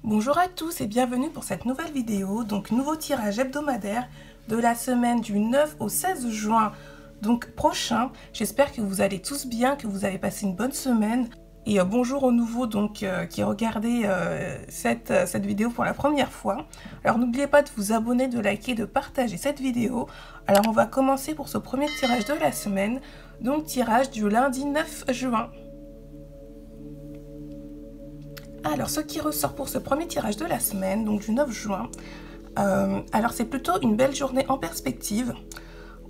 Bonjour à tous et bienvenue pour cette nouvelle vidéo, donc nouveau tirage hebdomadaire de la semaine du 9 au 16 juin donc prochain. J'espère que vous allez tous bien, que vous avez passé une bonne semaine. Et bonjour aux nouveaux qui regardaient cette vidéo pour la première fois. Alors n'oubliez pas de vous abonner, de liker, de partager cette vidéo. Alors on va commencer pour ce premier tirage de la semaine, donc tirage du lundi 9 juin. Alors ce qui ressort pour ce premier tirage de la semaine, donc du 9 juin, alors c'est plutôt une belle journée en perspective.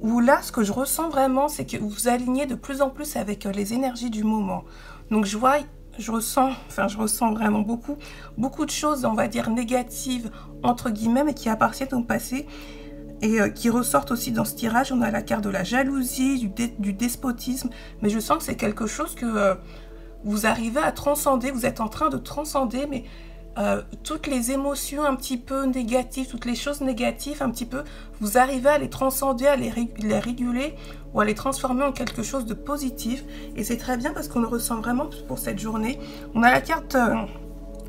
Où là, ce que je ressens vraiment, c'est que vous vous alignez de plus en plus avec les énergies du moment. Donc je ressens vraiment beaucoup de choses, on va dire, négatives, entre guillemets, mais qui appartiennent au passé. Et qui ressortent aussi dans ce tirage. On a la carte de la jalousie, du despotisme. Mais je sens que c'est quelque chose que vous arrivez à transcender, vous êtes en train de transcender, mais... toutes les émotions un petit peu négatives, toutes les choses négatives un petit peu, vous arrivez à les transcender, à les réguler ou à les transformer en quelque chose de positif. Et c'est très bien parce qu'on le ressent vraiment pour cette journée. On a la carte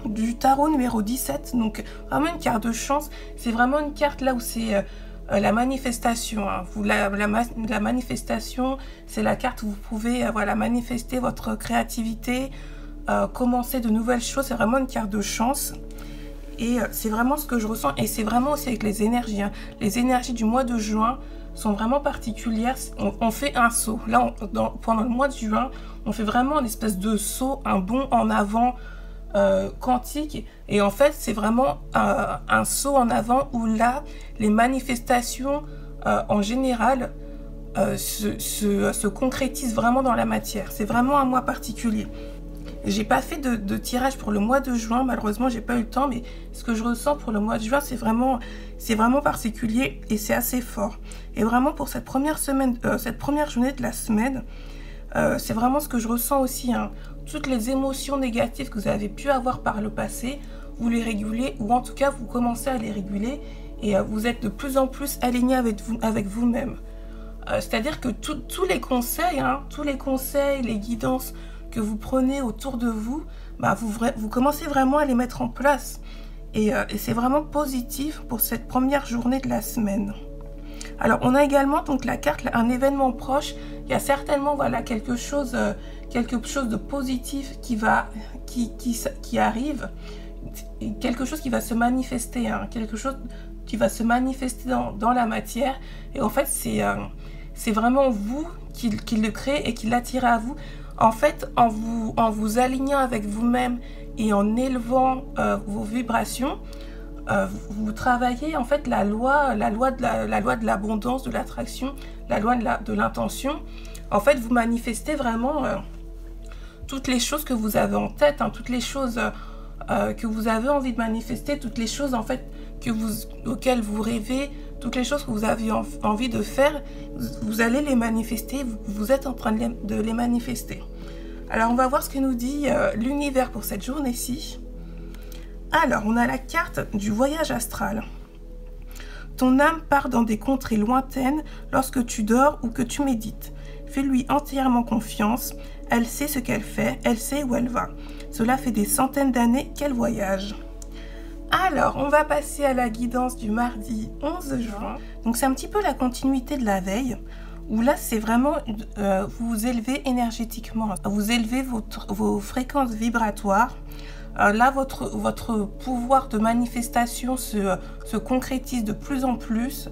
du tarot numéro 17, donc vraiment une carte de chance. C'est vraiment une carte là où c'est la manifestation. Hein. La manifestation, c'est la carte où vous pouvez voilà, manifester votre créativité, commencer de nouvelles choses. C'est vraiment une carte de chance et c'est vraiment ce que je ressens. Et c'est vraiment aussi avec les énergies, hein. Les énergies du mois de juin sont vraiment particulières. On fait un saut là pendant le mois de juin, on fait vraiment une espèce de saut, un bond en avant quantique. Et en fait c'est vraiment un saut en avant où là les manifestations en général se concrétisent vraiment dans la matière. C'est vraiment un mois particulier. J'ai pas fait de tirage pour le mois de juin, malheureusement j'ai pas eu le temps, mais ce que je ressens pour le mois de juin, c'est vraiment particulier et c'est assez fort. Et vraiment pour cette première semaine, cette première journée de la semaine, c'est vraiment ce que je ressens aussi, hein. Toutes les émotions négatives que vous avez pu avoir par le passé, vous les régulez, ou en tout cas vous commencez à les réguler et vous êtes de plus en plus aligné avec vous-même. C'est-à-dire que tous les conseils, hein, les guidances que vous prenez autour de vous, bah vous commencez vraiment à les mettre en place. Et c'est vraiment positif pour cette première journée de la semaine. Alors, on a également donc la carte, un événement proche. Il y a certainement voilà, quelque chose de positif qui arrive. Quelque chose qui va se manifester, hein, quelque chose qui va se manifester dans la matière. Et en fait, c'est vraiment vous qui le créez et qui l'attirez à vous. En fait, en vous alignant avec vous-même et en élevant vos vibrations, vous travaillez en fait la loi de l'abondance, de l'attraction, la loi de l'intention. En fait, vous manifestez vraiment toutes les choses que vous avez en tête, hein, toutes les choses que vous avez envie de manifester, toutes les choses en fait auxquelles vous rêvez, toutes les choses que vous avez envie de faire, vous allez les manifester, vous êtes en train de les manifester. Alors, on va voir ce que nous dit l'univers pour cette journée-ci. Alors, on a la carte du voyage astral. Ton âme part dans des contrées lointaines lorsque tu dors ou que tu médites. Fais-lui entièrement confiance. Elle sait ce qu'elle fait, elle sait où elle va. Cela fait des centaines d'années qu'elle voyage. Alors, on va passer à la guidance du mardi 11 juin. Donc, c'est un petit peu la continuité de la veille, où là, c'est vraiment, vous vous élevez énergétiquement. Vous élevez vos fréquences vibratoires. Là, votre pouvoir de manifestation se concrétise de plus en plus.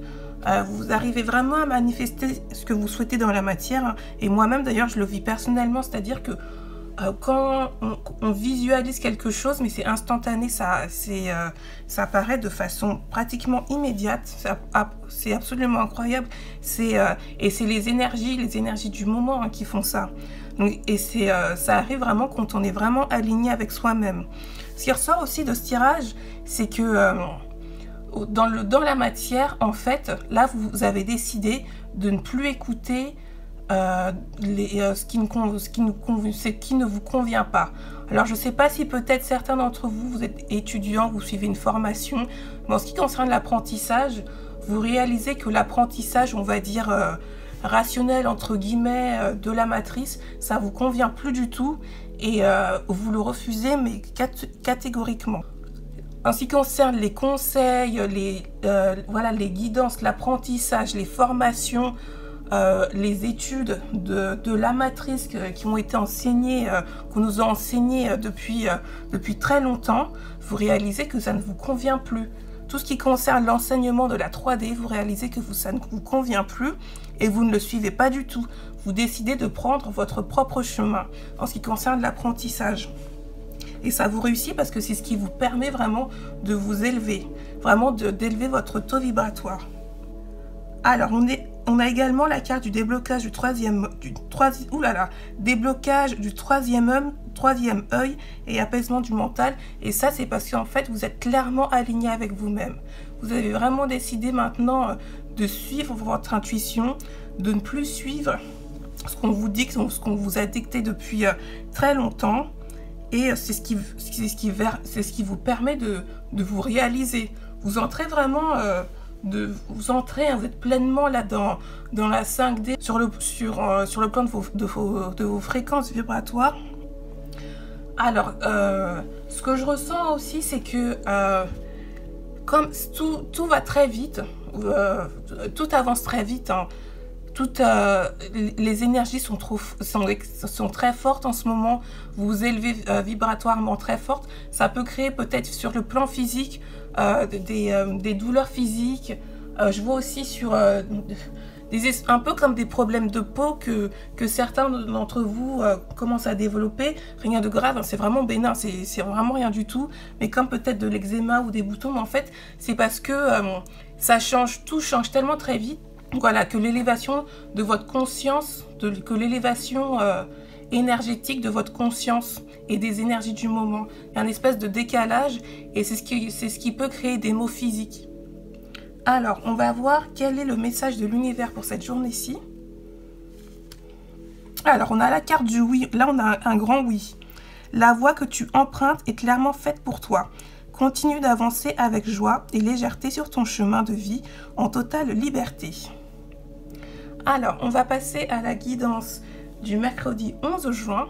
Vous arrivez vraiment à manifester ce que vous souhaitez dans la matière. Hein. Et moi-même, d'ailleurs, je le vis personnellement, c'est-à-dire que quand on visualise quelque chose, mais c'est instantané, ça apparaît de façon pratiquement immédiate, c'est absolument incroyable. Et c'est les énergies du moment, hein, qui font ça. Donc, et ça arrive vraiment quand on est vraiment aligné avec soi-même. Ce qui ressort aussi de ce tirage, c'est que dans la matière, en fait, là vous avez décidé de ne plus écouter ce qui ne vous convient pas. Alors je ne sais pas si peut-être certains d'entre vous, vous êtes étudiants, vous suivez une formation, mais en ce qui concerne l'apprentissage, vous réalisez que l'apprentissage, on va dire rationnel entre guillemets de la matrice, ça vous convient plus du tout et vous le refusez mais catégoriquement. En ce qui concerne les conseils, voilà, les guidances, l'apprentissage, les formations, les études de la matrice qui ont été enseignées, qu'on nous a enseignées depuis très longtemps, vous réalisez que ça ne vous convient plus. Tout ce qui concerne l'enseignement de la 3D, vous réalisez que ça ne vous convient plus et vous ne le suivez pas du tout. Vous décidez de prendre votre propre chemin en ce qui concerne l'apprentissage. Et ça vous réussit parce que c'est ce qui vous permet vraiment de vous élever, vraiment d'élever votre taux vibratoire. Alors, on a également la carte du déblocage du déblocage du troisième œil et apaisement du mental. Et ça, c'est parce qu'en fait, vous êtes clairement aligné avec vous-même. Vous avez vraiment décidé maintenant de suivre votre intuition, de ne plus suivre ce qu'on vous dit, ce qu'on vous a dicté depuis très longtemps. Et c'est ce qui vous permet de vous réaliser. Vous entrez vraiment... vous êtes pleinement là dans la 5D sur le plan de vos fréquences vibratoires. Alors, ce que je ressens aussi, c'est que comme tout va très vite, tout avance très vite, hein, les énergies sont très fortes en ce moment, vous vous élevez vibratoirement très forte, ça peut créer peut-être sur le plan physique des douleurs physiques. Je vois aussi sur un peu comme des problèmes de peau que certains d'entre vous commencent à développer. Rien de grave, hein, c'est vraiment bénin, c'est vraiment rien du tout, mais comme peut-être de l'eczéma ou des boutons, mais en fait c'est parce que tout change tellement très vite. Voilà, que l'élévation de votre conscience, que l'élévation énergétique de votre conscience et des énergies du moment. Il y a une espèce de décalage et c'est ce qui peut créer des maux physiques. Alors, on va voir quel est le message de l'univers pour cette journée-ci. Alors, on a la carte du oui. Là, on a un grand oui. La voie que tu empruntes est clairement faite pour toi. Continue d'avancer avec joie et légèreté sur ton chemin de vie en totale liberté. Alors, on va passer à la guidance du mercredi 11 juin.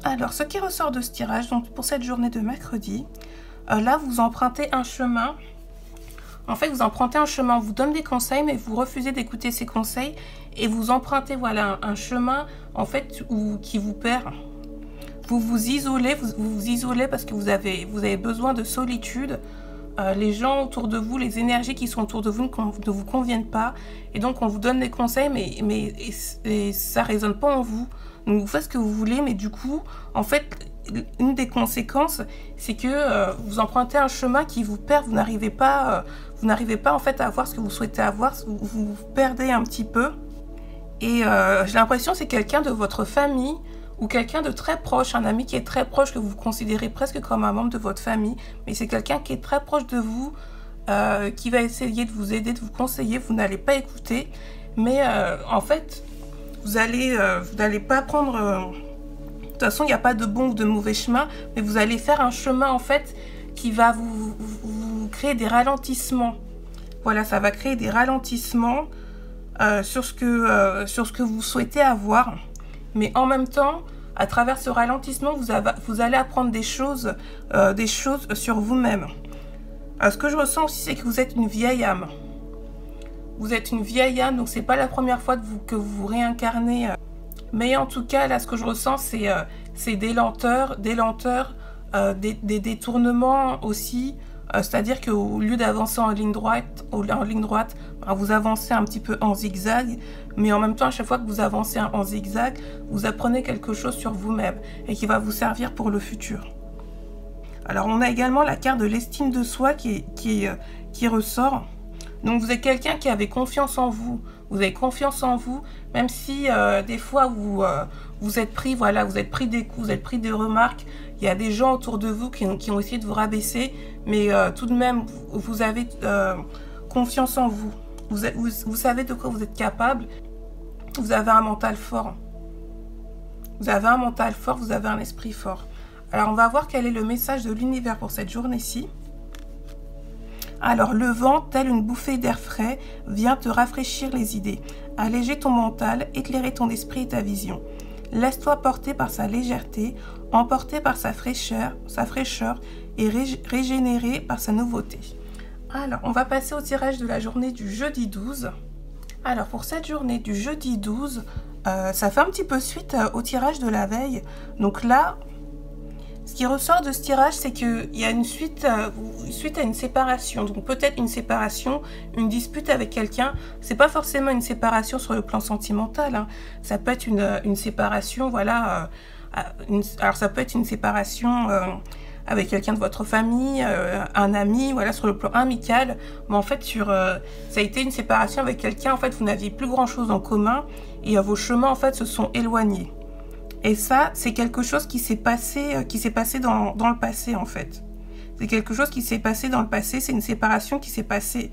Alors, ce qui ressort de ce tirage, donc pour cette journée de mercredi, là, vous empruntez un chemin. En fait, vous empruntez un chemin, on vous donne des conseils, mais vous refusez d'écouter ces conseils et vous empruntez, voilà, un chemin, en fait, qui vous perd. Vous vous isolez parce que vous avez besoin de solitude. Les gens autour de vous, les énergies qui sont autour de vous ne vous conviennent pas. Et donc, on vous donne des conseils, mais ça ne résonne pas en vous. Donc, vous faites ce que vous voulez, mais du coup, en fait, une des conséquences, c'est que vous empruntez un chemin qui vous perd. Vous n'arrivez pas, en fait, à avoir ce que vous souhaitez avoir. Vous perdez un petit peu. Et j'ai l'impression que c'est quelqu'un de votre famille ou quelqu'un de très proche, un ami qui est très proche, que vous considérez presque comme un membre de votre famille, mais c'est quelqu'un qui est très proche de vous, qui va essayer de vous aider, de vous conseiller, vous n'allez pas écouter, mais en fait, vous n'allez pas prendre... de toute façon, il n'y a pas de bon ou de mauvais chemin, mais vous allez faire un chemin, en fait, qui va vous créer des ralentissements. Voilà, ça va créer des ralentissements sur ce que vous souhaitez avoir. Mais en même temps, à travers ce ralentissement, vous allez apprendre des choses sur vous-même. Ce que je ressens aussi, c'est que vous êtes une vieille âme. Vous êtes une vieille âme, donc c'est pas la première fois que vous vous réincarnez. Mais en tout cas, là, ce que je ressens, c'est des lenteurs, des détournements aussi. C'est-à-dire qu'au lieu d'avancer en ligne droite, vous avancez un petit peu en zigzag, mais en même temps, à chaque fois que vous avancez en zigzag, vous apprenez quelque chose sur vous-même et qui va vous servir pour le futur. Alors, on a également la carte de l'estime de soi qui ressort. Donc, vous êtes quelqu'un qui avait confiance en vous. Vous avez confiance en vous, même si des fois vous êtes pris, voilà, vous êtes pris des coups, vous êtes pris des remarques. Il y a des gens autour de vous qui ont essayé de vous rabaisser, mais tout de même, vous avez confiance en vous. Vous savez de quoi vous êtes capable. Vous avez un mental fort. Vous avez un mental fort, vous avez un esprit fort. Alors, on va voir quel est le message de l'univers pour cette journée-ci. Alors, le vent, tel une bouffée d'air frais, vient te rafraîchir les idées, alléger ton mental, éclairer ton esprit et ta vision. Laisse-toi porter par sa légèreté, emporter par sa fraîcheur et régénéré par sa nouveauté. Alors, on va passer au tirage de la journée du jeudi 12. Alors, pour cette journée du jeudi 12, ça fait un petit peu suite au tirage de la veille. Donc là, ce qui ressort de ce tirage, c'est qu'il y a une suite à une séparation. Donc peut-être une séparation, une dispute avec quelqu'un. C'est pas forcément une séparation sur le plan sentimental, hein. Ça peut être une séparation, voilà. Alors ça peut être une séparation avec quelqu'un de votre famille, un ami, voilà, sur le plan amical. Mais en fait, ça a été une séparation avec quelqu'un. En fait, vous n'aviez plus grand-chose en commun et vos chemins en fait se sont éloignés. Et ça, c'est quelque chose qui s'est passé dans le passé, en fait. C'est quelque chose qui s'est passé dans le passé. C'est une séparation qui s'est passée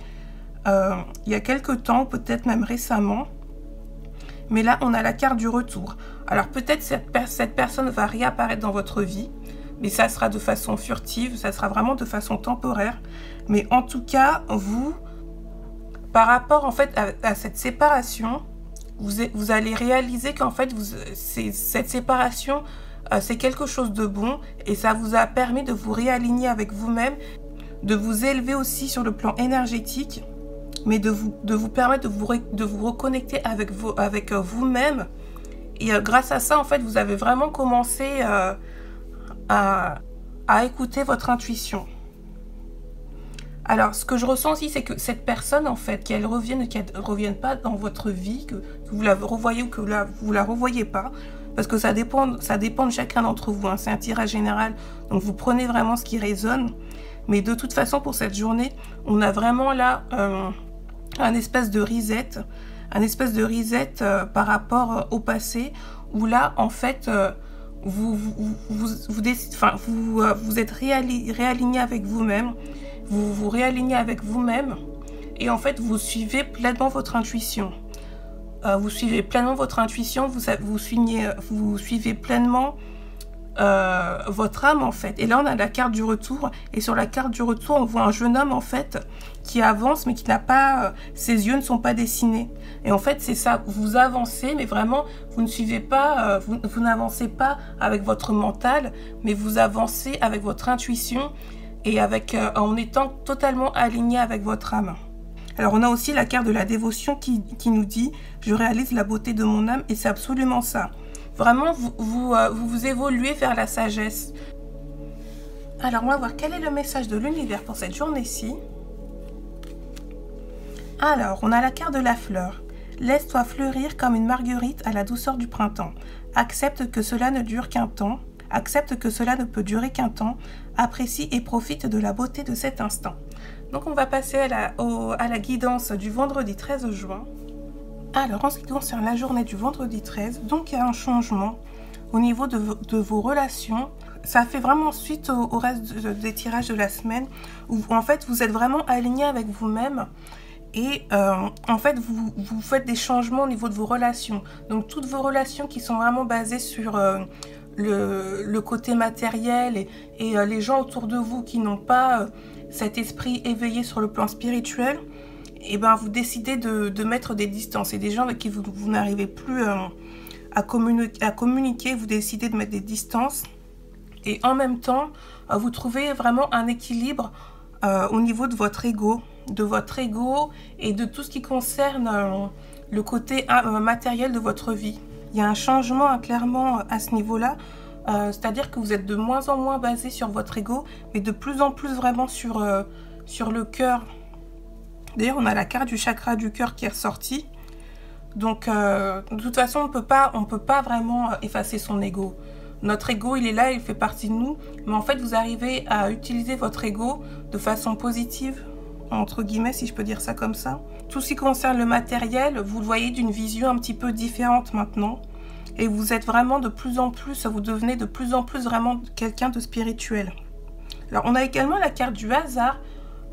il y a quelque temps, peut-être même récemment. Mais là, on a la carte du retour. Alors, peut-être cette personne va réapparaître dans votre vie, mais ça sera de façon furtive, ça sera vraiment de façon temporaire. Mais en tout cas, vous, par rapport, en fait, à cette séparation, vous allez réaliser qu'en fait, cette séparation, c'est quelque chose de bon et ça vous a permis de vous réaligner avec vous-même, de vous élever aussi sur le plan énergétique, mais de vous permettre de vous reconnecter avec vous-même. Et grâce à ça, en fait, vous avez vraiment commencé à écouter votre intuition. Alors, ce que je ressens aussi, c'est que cette personne, en fait, qu'elle revienne ou qu'elle ne revienne pas dans votre vie, que vous la revoyez ou que vous la revoyez pas, parce que ça dépend de chacun d'entre vous, hein. C'est un tirage général, donc vous prenez vraiment ce qui résonne. Mais de toute façon, pour cette journée, on a vraiment là un espèce de reset, par rapport au passé, où là, en fait, vous êtes réaligné avec vous-même. Vous vous réalignez avec vous-même et en fait vous suivez pleinement votre intuition. Vous suivez pleinement votre intuition, vous suivez pleinement votre âme en fait. Et là on a la carte du retour et sur la carte du retour on voit un jeune homme en fait qui avance mais qui n'a pas, ses yeux ne sont pas dessinés. Et en fait c'est ça, vous avancez mais vraiment vous ne suivez pas, vous n'avancez pas avec votre mental mais vous avancez avec votre intuition et en étant totalement aligné avec votre âme. Alors on a aussi la carte de la dévotion qui nous dit « Je réalise la beauté de mon âme » et c'est absolument ça. Vraiment, vous évoluez vers la sagesse. Alors on va voir quel est le message de l'univers pour cette journée-ci. Alors, on a la carte de la fleur. « Laisse-toi fleurir comme une marguerite à la douceur du printemps. Accepte que cela ne dure qu'un temps. Accepte que cela ne peut durer qu'un temps. Apprécie et profite de la beauté de cet instant. » Donc on va passer à la guidance du vendredi 13 juin. Alors en ce qui concerne la journée du vendredi 13, donc il y a un changement au niveau de vos relations. Ça fait vraiment suite au reste des tirages de la semaine où en fait vous êtes vraiment aligné avec vous-même. Et en fait, vous faites des changements au niveau de vos relations. Donc toutes vos relations qui sont vraiment basées sur le côté matériel et les gens autour de vous qui n'ont pas cet esprit éveillé sur le plan spirituel, et ben vous décidez de mettre des distances. Et des gens avec qui vous n'arrivez plus à communiquer, vous décidez de mettre des distances. Et en même temps, vous trouvez vraiment un équilibre au niveau de votre ego. Et de tout ce qui concerne le côté matériel de votre vie. Il y a un changement clairement à ce niveau-là, c'est-à-dire que vous êtes de moins en moins basé sur votre ego, mais de plus en plus vraiment sur le cœur. D'ailleurs, on a la carte du chakra du cœur qui est ressortie. Donc, de toute façon, on peut pas vraiment effacer son ego. Notre ego, il est là, il fait partie de nous, mais en fait, vous arrivez à utiliser votre ego de façon positive, entre guillemets, si je peux dire ça comme ça. Tout ce qui concerne le matériel, vous le voyez d'une vision un petit peu différente maintenant. Et vous êtes vraiment de plus en plus, vous devenez de plus en plus vraiment quelqu'un de spirituel. Alors, on a également la carte du hasard.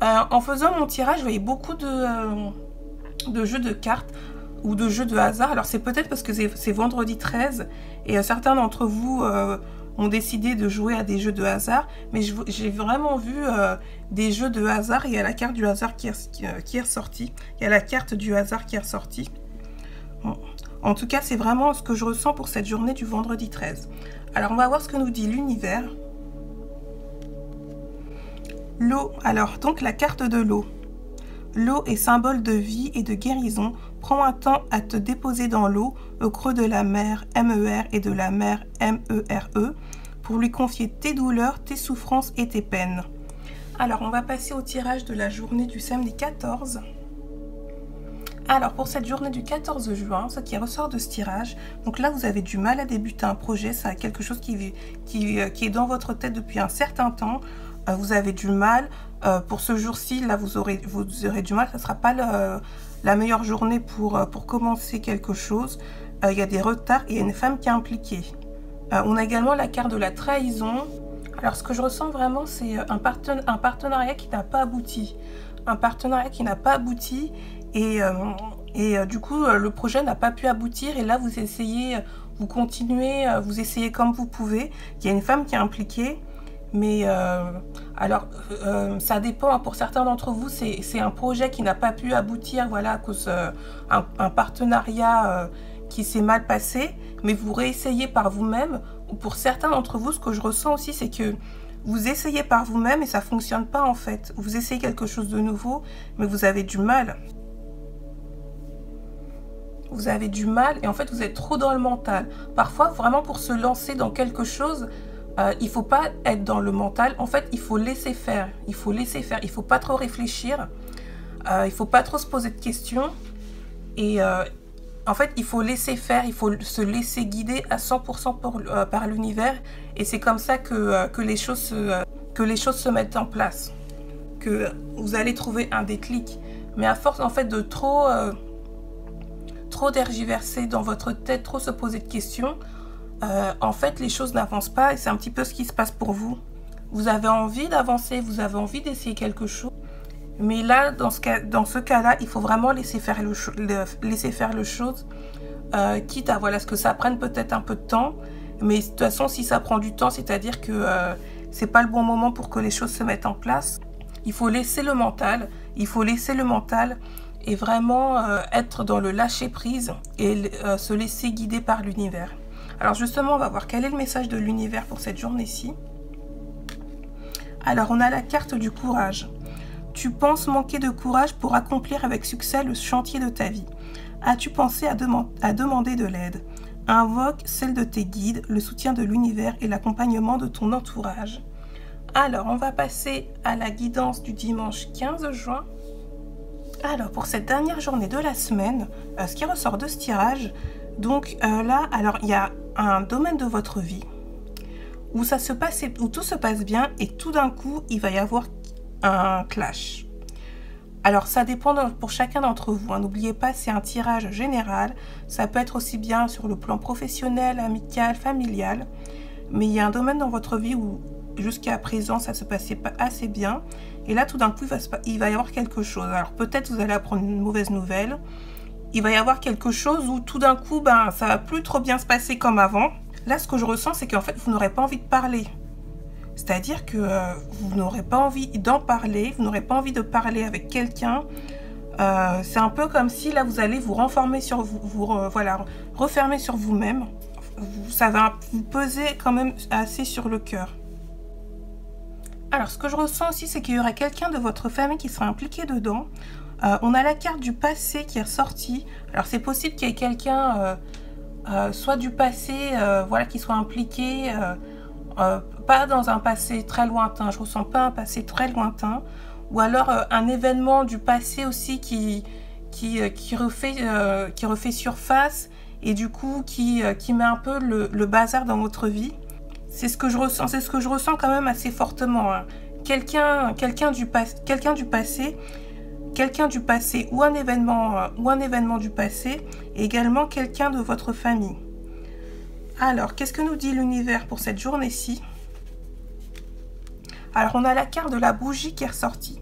En faisant mon tirage, je voyais beaucoup de jeux de cartes ou de jeux de hasard. Alors, c'est peut-être parce que c'est vendredi 13 et certains d'entre vous ont décidé de jouer à des jeux de hasard, mais j'ai vraiment vu des jeux de hasard. Il y a la carte du hasard qui est ressortie. Il y a la carte du hasard qui est ressortie. Bon. En tout cas, c'est vraiment ce que je ressens pour cette journée du vendredi 13. Alors, on va voir ce que nous dit l'univers. L'eau, alors donc la carte de l'eau. L'eau est symbole de vie et de guérison. Prends un temps à te déposer dans l'eau, au creux de la mer MER et de la mer MERE, pour lui confier tes douleurs, tes souffrances et tes peines. Alors, on va passer au tirage de la journée du samedi 14. Alors, pour cette journée du 14 juin, ce qui ressort de ce tirage, donc là, vous avez du mal à débuter un projet, c'est quelque chose qui est dans votre tête depuis un certain temps. Vous avez du mal. Pour ce jour-ci, là, vous aurez du mal. Ça ne sera pas la meilleure journée pour commencer quelque chose. Il y a des retards et il y a une femme qui est impliquée. On a également la carte de la trahison. Alors, ce que je ressens vraiment, c'est un partenariat qui n'a pas abouti. Un partenariat qui n'a pas abouti et du coup, le projet n'a pas pu aboutir. Et là, vous essayez, vous continuez, vous essayez comme vous pouvez. Il y a une femme qui est impliquée. Mais alors, ça dépend. Pour certains d'entre vous, c'est un projet qui n'a pas pu aboutir, voilà, à cause un partenariat qui s'est mal passé. Mais vous réessayez par vous-même. Ou pour certains d'entre vous, ce que je ressens aussi, c'est que vous essayez par vous-même et ça ne fonctionne pas en fait. Vous essayez quelque chose de nouveau, mais vous avez du mal. Vous avez du mal et en fait, vous êtes trop dans le mental. Parfois, vraiment pour se lancer dans quelque chose, il ne faut pas être dans le mental. En fait, il faut laisser faire. Il faut laisser faire. Il ne faut pas trop réfléchir. Il ne faut pas trop se poser de questions. Et en fait, il faut laisser faire. Il faut se laisser guider à 100% par l'univers. Et c'est comme ça que les choses se mettent en place. Que vous allez trouver un déclic. Mais à force en fait de trop tergiverser dans votre tête, trop se poser de questions, en fait, les choses n'avancent pas et c'est un petit peu ce qui se passe pour vous. Vous avez envie d'avancer, vous avez envie d'essayer quelque chose. Mais là, dans ce cas-là, il faut vraiment laisser faire le chose, quitte à ce que ça prenne peut-être un peu de temps. Mais de toute façon, si ça prend du temps, c'est-à-dire que c'est pas le bon moment pour que les choses se mettent en place. Il faut laisser le mental. Il faut laisser le mental et vraiment être dans le lâcher-prise et se laisser guider par l'univers. Alors justement, on va voir quel est le message de l'univers pour cette journée-ci. Alors, on a la carte du courage. Tu penses manquer de courage pour accomplir avec succès le chantier de ta vie. As-tu pensé à demander de l'aide? Invoque celle de tes guides, le soutien de l'univers et l'accompagnement de ton entourage. Alors, on va passer à la guidance du dimanche 15 juin. Alors, pour cette dernière journée de la semaine, ce qui ressort de ce tirage, donc là, alors il y a un domaine de votre vie où tout se passe bien et tout d'un coup, il va y avoir un clash. Alors, ça dépend pour chacun d'entre vous. N'oubliez pas, c'est un tirage général. Ça peut être aussi bien sur le plan professionnel, amical, familial. Mais il y a un domaine dans votre vie où jusqu'à présent, ça se passait pas assez bien. Et là, tout d'un coup, il va y avoir quelque chose. Alors, peut-être vous allez apprendre une mauvaise nouvelle. Il va y avoir quelque chose où tout d'un coup, ça va plus trop bien se passer comme avant. Là, ce que je ressens, c'est qu'en fait, vous n'aurez pas envie de parler. C'est-à-dire que vous n'aurez pas envie d'en parler, vous n'aurez pas envie de parler avec quelqu'un. C'est un peu comme si là, vous allez vous renfermer sur refermer sur vous-même. Ça va vous peser quand même assez sur le cœur. Alors, ce que je ressens aussi, c'est qu'il y aura quelqu'un de votre famille qui sera impliqué dedans. On a la carte du passé qui est ressortie. Alors, c'est possible qu'il y ait quelqu'un, soit du passé, qui soit impliqué, pas dans un passé très lointain. Je ressens pas un passé très lointain. Ou alors un événement du passé aussi qui refait surface et du coup qui met un peu le bazar dans votre vie. C'est ce que je ressens quand même assez fortement. Hein. Quelqu'un du passé ou un événement du passé, et également quelqu'un de votre famille. Alors, qu'est-ce que nous dit l'univers pour cette journée-ci? Alors, on a la carte de la bougie qui est ressortie.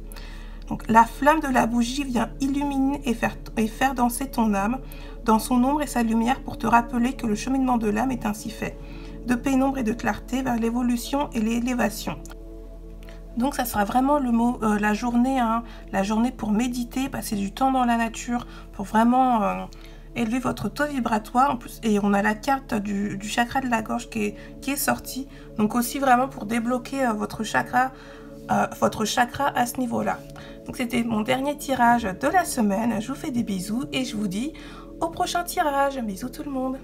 Donc, la flamme de la bougie vient illuminer et faire danser ton âme dans son ombre et sa lumière pour te rappeler que le cheminement de l'âme est ainsi fait, de pénombre et de clarté vers l'évolution et l'élévation. Donc ça sera vraiment la journée pour méditer, passer du temps dans la nature, pour vraiment élever votre taux vibratoire. En plus, et on a la carte du chakra de la gorge qui est sortie. Donc aussi vraiment pour débloquer votre chakra votre chakra à ce niveau-là. Donc c'était mon dernier tirage de la semaine. Je vous fais des bisous et je vous dis au prochain tirage. Bisous tout le monde.